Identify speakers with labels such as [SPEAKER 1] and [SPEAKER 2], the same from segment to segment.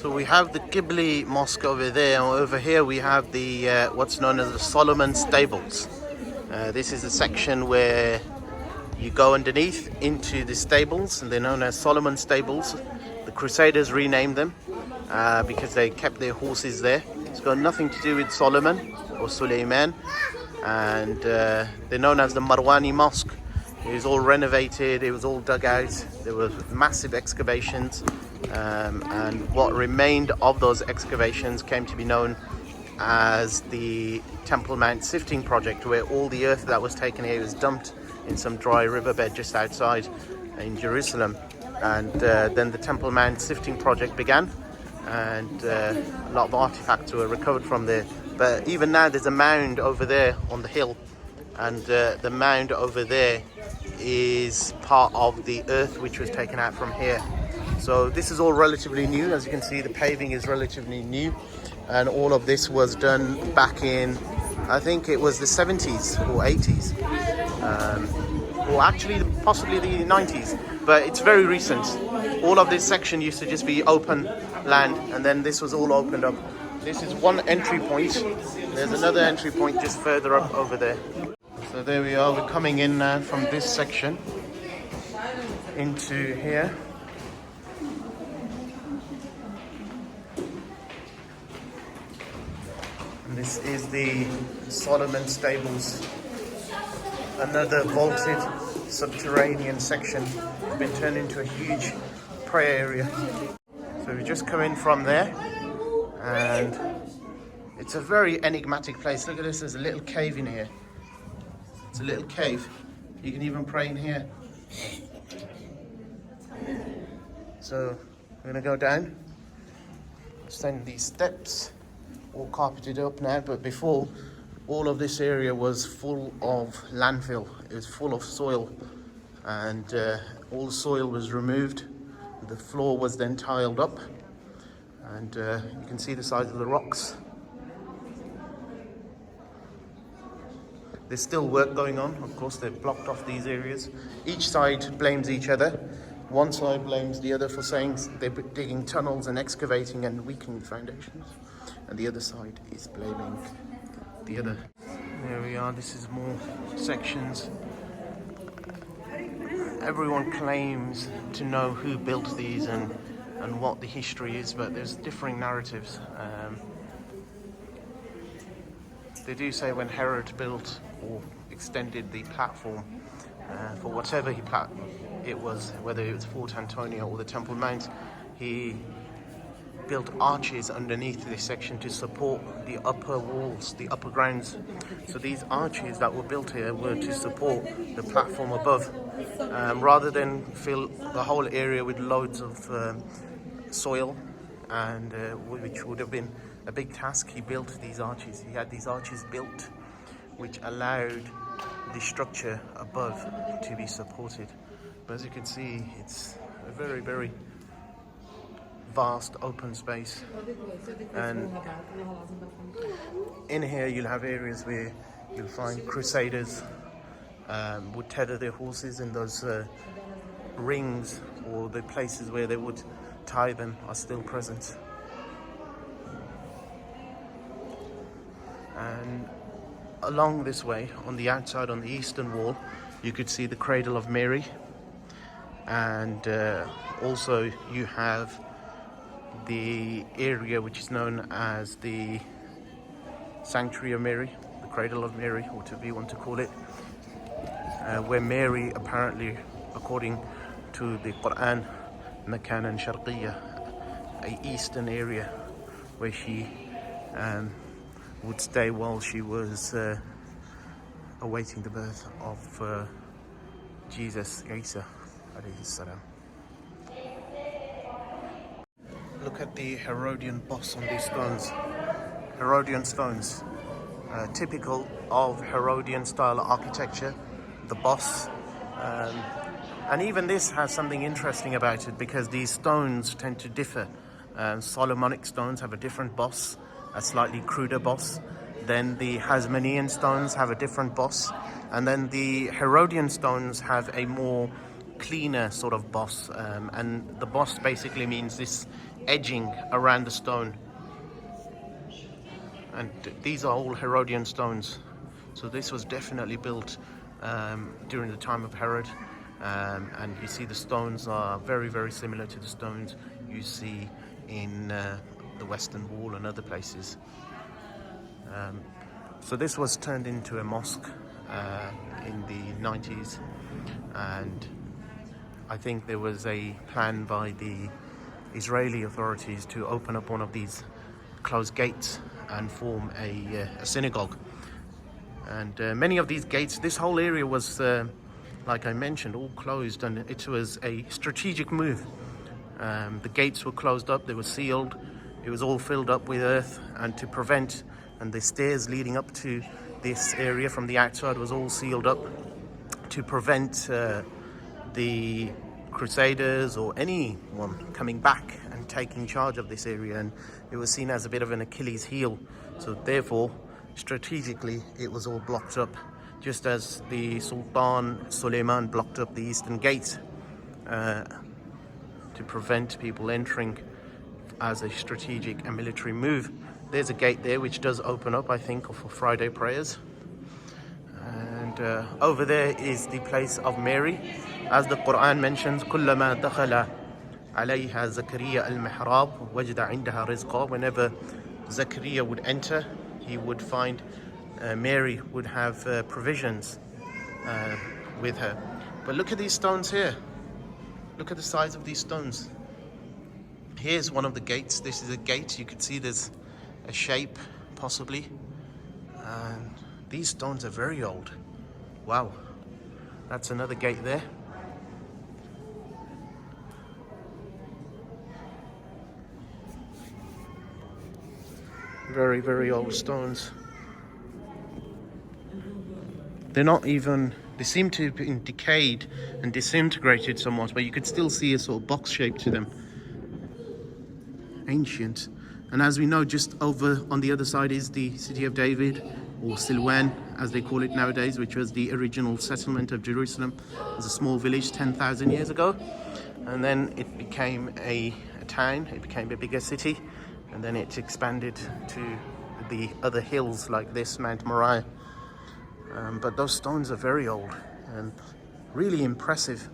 [SPEAKER 1] So we have the Qibli Mosque over there, and over here we have the what's known as the Solomon Stables. This is the section where you go underneath into the stables, and they're known as Solomon Stables. The Crusaders renamed them because they kept their horses there. It's got nothing to do with Solomon or Suleiman, and they're known as the Marwani Mosque. It was all renovated, it was all dug out, there were massive excavations, and what remained of those excavations came to be known as the Temple Mount Sifting Project, where all the earth that was taken here was dumped in some dry riverbed just outside in Jerusalem. And then the Temple Mount Sifting Project began, and a lot of artifacts were recovered from there. But even now there's a mound over there on the hill, and the mound over there is part of the earth which was taken out from here. So this is all relatively new. As you can see, the paving is relatively new, and all of this was done back in, I think it was the 70s or 80s, or actually possibly the 90s, but it's very recent. All of this section used to just be open land, and then this was all opened up. This is one entry point. There's another entry point just further up over there. So there we are, we're coming in now from this section into here. And this is the Solomon Stables, another vaulted subterranean section. It's been turned into a huge prayer area. So we just come in from there, and it's a very enigmatic place. Look at this, there's a little cave in here. It's a little cave. You can even pray in here. So we're gonna go down, ascend these steps, all carpeted up now, but before, all of this area was full of landfill. It was full of soil, and all the soil was removed. The floor was then tiled up, and you can see the size of the rocks. There's still work going on. Of course, they've blocked off these areas. Each side blames each other. One side blames the other for saying they're digging tunnels and excavating and weakening the foundations, and the other side is blaming the other. There we are, this is more sections. Everyone claims to know who built these and what the history is, but there's differing narratives. They do say when Herod built or extended the platform for whatever it was, whether it was Fort Antonia or the Temple Mount, he built arches underneath this section to support the upper walls, the upper grounds. So these arches that were built here were to support the platform above, rather than fill the whole area with loads of soil, and which would have been a big task. He built these arches. He had these arches built which allowed the structure above to be supported. But as you can see, it's a very, very vast open space, and in here you'll have areas where you'll find Crusaders would tether their horses, and those rings or the places where they would tie them are still present. And along this way, on the outside, on the eastern wall, you could see the Cradle of Mary, and also you have the area which is known as the Sanctuary of Mary, the Cradle of Mary, or whatever you want to call it, where Mary apparently, according to the Quran, Makanan Sharqiyya, a eastern area where she would stay while she was awaiting the birth of Jesus, Isa alayhi salam. Look at the Herodian boss on these stones. Herodian stones, typical of Herodian style architecture, the boss. And even this has something interesting about it, because these stones tend to differ. Solomonic stones have a different boss, a slightly cruder boss. Then the Hasmonean stones have a different boss. And then the Herodian stones have a more cleaner sort of boss. And the boss basically means this edging around the stone. And these are all Herodian stones. So this was definitely built during the time of Herod. And you see the stones are very, very similar to the stones you see in the Western Wall and other places. So this was turned into a mosque in the 90s, and I think there was a plan by the Israeli authorities to open up one of these closed gates and form a synagogue. And many of these gates, this whole area was, like I mentioned, all closed, and it was a strategic move. The gates were closed up, they were sealed, it was all filled up with earth, and to prevent, and the stairs leading up to this area from the outside was all sealed up to prevent the Crusaders or anyone coming back and taking charge of this area. And it was seen as a bit of an Achilles heel, so therefore strategically it was all blocked up, just as the Sultan Suleiman blocked up the eastern gate to prevent people entering as a strategic and military move. There's a gate there which does open up, I think, for Friday prayers. And over there is the place of Mary. As the Quran mentions, كُلَّمَا دَخَلَ عَلَيْهَا Zacharia al-Mihrab وَجَدَ عِنْدَهَا رِزْقًا. Whenever Zacharia would enter, he would find Mary would have provisions with her. But look at these stones here. Look at the size of these stones. Here's one of the gates. This is a gate. You could see there's a shape, possibly. And these stones are very old. Wow. That's another gate there. Very, very old stones. They're not even, they seem to have been decayed and disintegrated somewhat, but you could still see a sort of box shape to them. Ancient. And as we know, just over on the other side is the city of David, or Silwan as they call it nowadays, which was the original settlement of Jerusalem. It was a small village 10,000 years ago, and then it became a town, it became a bigger city, and then it expanded to the other hills like this, Mount Moriah. But those stones are very old and really impressive.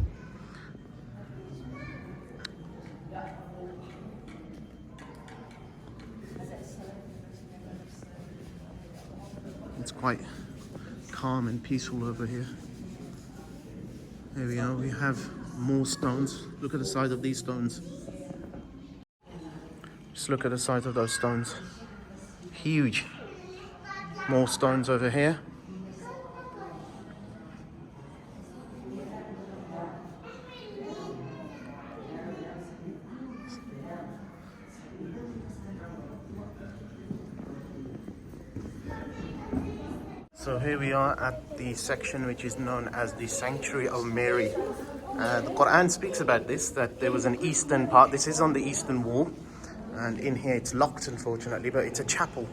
[SPEAKER 1] It's quite calm and peaceful over here. There we are, we have more stones. Look at the size of these stones. Just look at the size of those stones. Huge. More stones over here. So here we are at the section which is known as the Sanctuary of Mary. The Quran speaks about this, that there was an eastern part. This is on the eastern wall, and in here it's locked, unfortunately, but it's a chapel.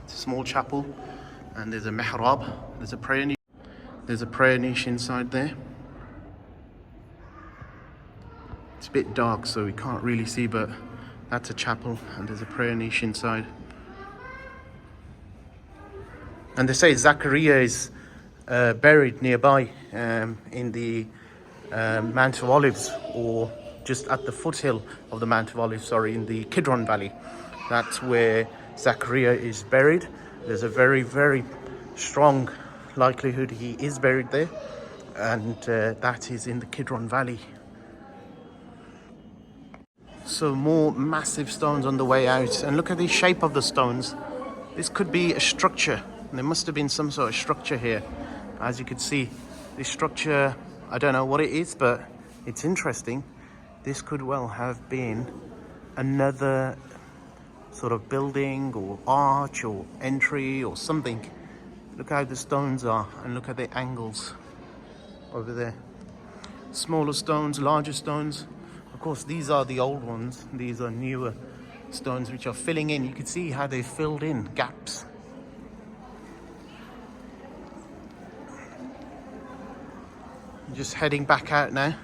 [SPEAKER 1] It's a small chapel, and there's a mihrab. There's a prayer niche inside there. It's a bit dark, so we can't really see, but that's a chapel, and there's a prayer niche inside. And they say Zacharia is buried nearby in the Mount of Olives, or just at the foothill of the Mount of Olives, in the Kidron Valley. That's where Zacharia is buried. There's a very, very strong likelihood he is buried there, and that is in the Kidron Valley. So more massive stones on the way out, and look at the shape of the stones. This could be a structure. There must have been some sort of structure here. As you can see, this structure, I don't know what it is, but it's interesting. This could well have been another sort of building or arch or entry or something. Look how the stones are, and look at the angles over there. Smaller stones, larger stones. Of course, these are the old ones. These are newer stones which are filling in. You can see how they filled in gaps. Just heading back out now.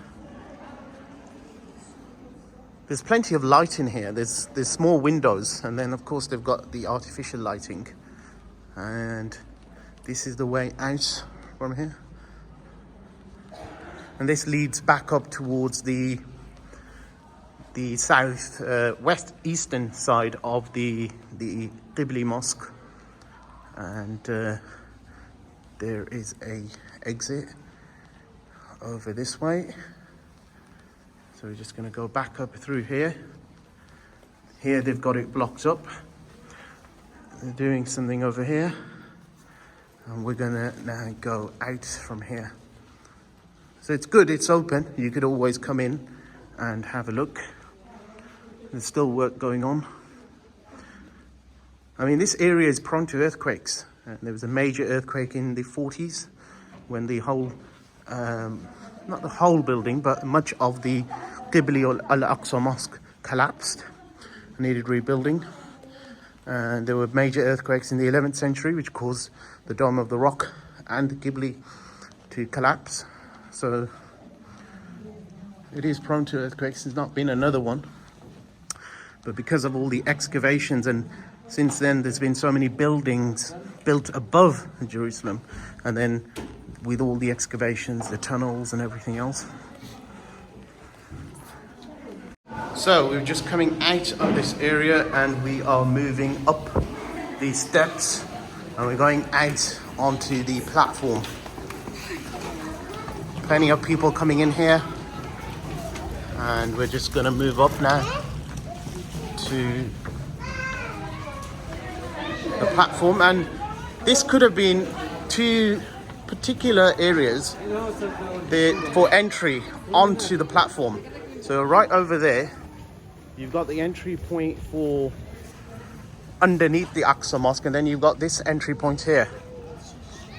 [SPEAKER 1] There's plenty of light in here. There's small windows, and then of course they've got the artificial lighting. And this is the way out from here. And this leads back up towards the south west eastern side of the Qibli Mosque. And there is a exit over this way. So we're just going to go back up through here. Here they've got it blocked up. They're doing something over here. And we're going to now go out from here. So it's good, it's open. You could always come in and have a look. There's still work going on. I mean, this area is prone to earthquakes. There was a major earthquake in the 40s when the whole, not the whole building, but much of the Qibli or al-Aqsa mosque collapsed, needed rebuilding. And there were major earthquakes in the 11th century, which caused the Dome of the Rock and the Qibli to collapse. So it is prone to earthquakes. There's not been another one. But because of all the excavations, and since then there's been so many buildings built above Jerusalem, and then with all the excavations, the tunnels and everything else. So we're just coming out of this area and we are moving up these steps and we're going out onto the platform. Plenty of people coming in here, and we're just going to move up now to the platform. And this could have been two particular areas for entry onto the platform. So right over there you've got the entry point for underneath the Aqsa Mosque, and then you've got this entry point here,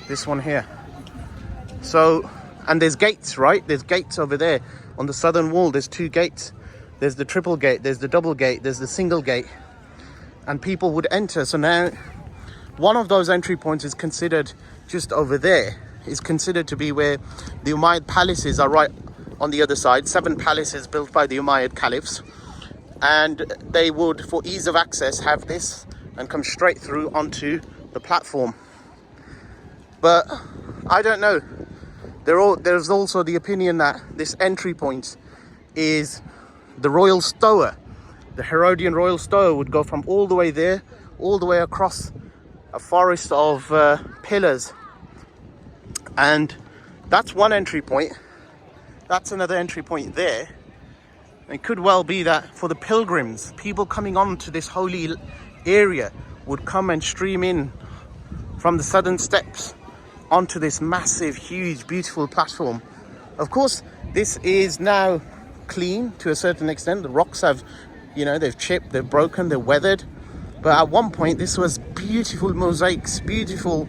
[SPEAKER 1] this one here. So, and there's gates, right? There's gates over there on the southern wall. There's two gates. There's the triple gate, there's the double gate, there's the single gate, and people would enter. So now one of those entry points is considered just over there, is considered to be where the Umayyad palaces are, right on the other side. 7 palaces built by the Umayyad caliphs, and they would, for ease of access, have this and come straight through onto the platform. But I don't know. There's also the opinion that this entry point is the royal stoa. The Herodian royal stoa would go from all the way there, all the way across a forest of pillars. And that's one entry point. That's another entry point there. It could well be that for the pilgrims, people coming on to this holy area would come and stream in from the southern steps onto this massive, huge, beautiful platform. Of course, this is now clean to a certain extent. The rocks have, they've chipped, they've broken, they're weathered. But at one point, this was beautiful mosaics, beautiful,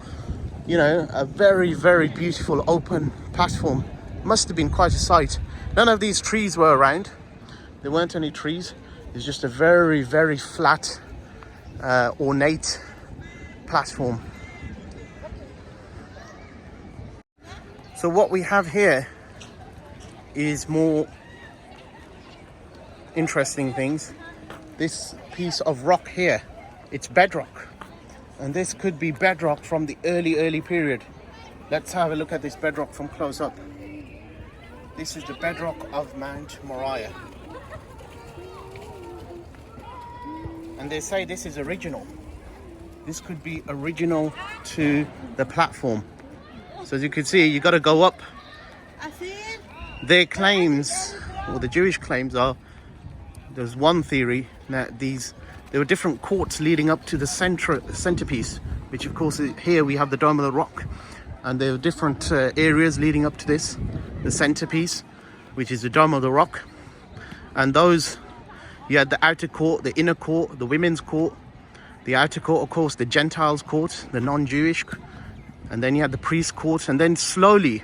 [SPEAKER 1] a very, very beautiful open platform. Must have been quite a sight. None of these trees were around. There weren't any trees. It's just a very, very flat, ornate platform. So what we have here is more interesting things. This piece of rock here, it's bedrock. And this could be bedrock from the early period. Let's have a look at this bedrock from close up. This is the bedrock of Mount Moriah. And they say this is original. This could be original to the platform. So as you can see, you got to go up. Their claims, or the Jewish claims are, there's one theory that there were different courts leading up to the centerpiece, which of course here we have the Dome of the Rock, and there are different areas leading up to this, the centerpiece, which is the Dome of the Rock. And those, you had the outer court, the inner court, the women's court, the outer court, of course, the Gentiles court, the non-Jewish, and then you had the priest court, and then slowly,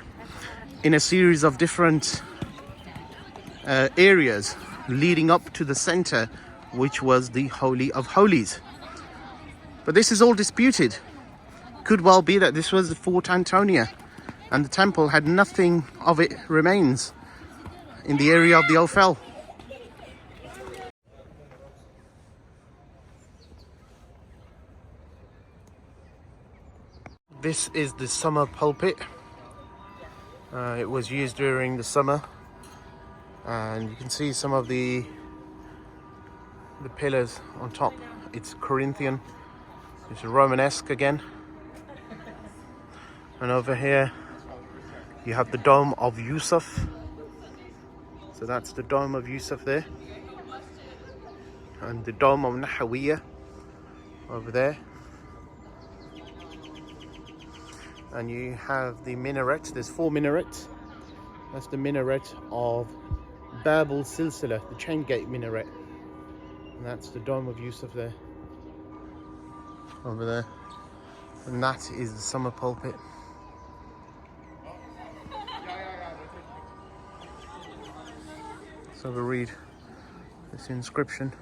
[SPEAKER 1] in a series of different areas leading up to the center, which was the Holy of Holies. But this is all disputed. Could well be that this was Fort Antonia, and the temple had nothing of it remains in the area of the Ophel. This is the summer pulpit. It was used during the summer, and you can see some of the pillars on top. It's Corinthian, it's Romanesque again. And over here you have the Dome of Yusuf. So that's the Dome of Yusuf there. And the Dome of Nahawiyah over there. And you have the minaret. There's 4 minarets. That's the minaret of Bab al-Silsila, the chain gate minaret. And that's the Dome of Yusuf there. Over there. And that is the summer pulpit. So we'll read this inscription.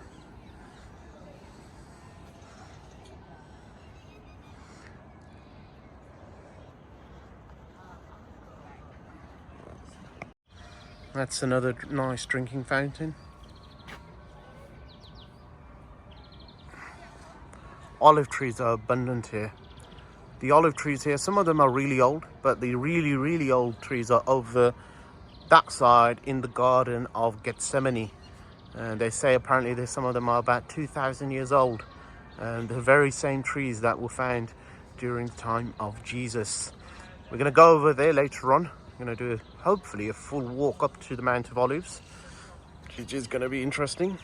[SPEAKER 1] That's another nice drinking fountain. Olive trees are abundant here. The olive trees here, some of them are really old, but the really old trees are over that side in the Garden of Gethsemane. And they say apparently some of them are about 2,000 years old. And the very same trees that were found during the time of Jesus. We're going to go over there later on. I'm going to do hopefully a full walk up to the Mount of Olives, which is going to be interesting.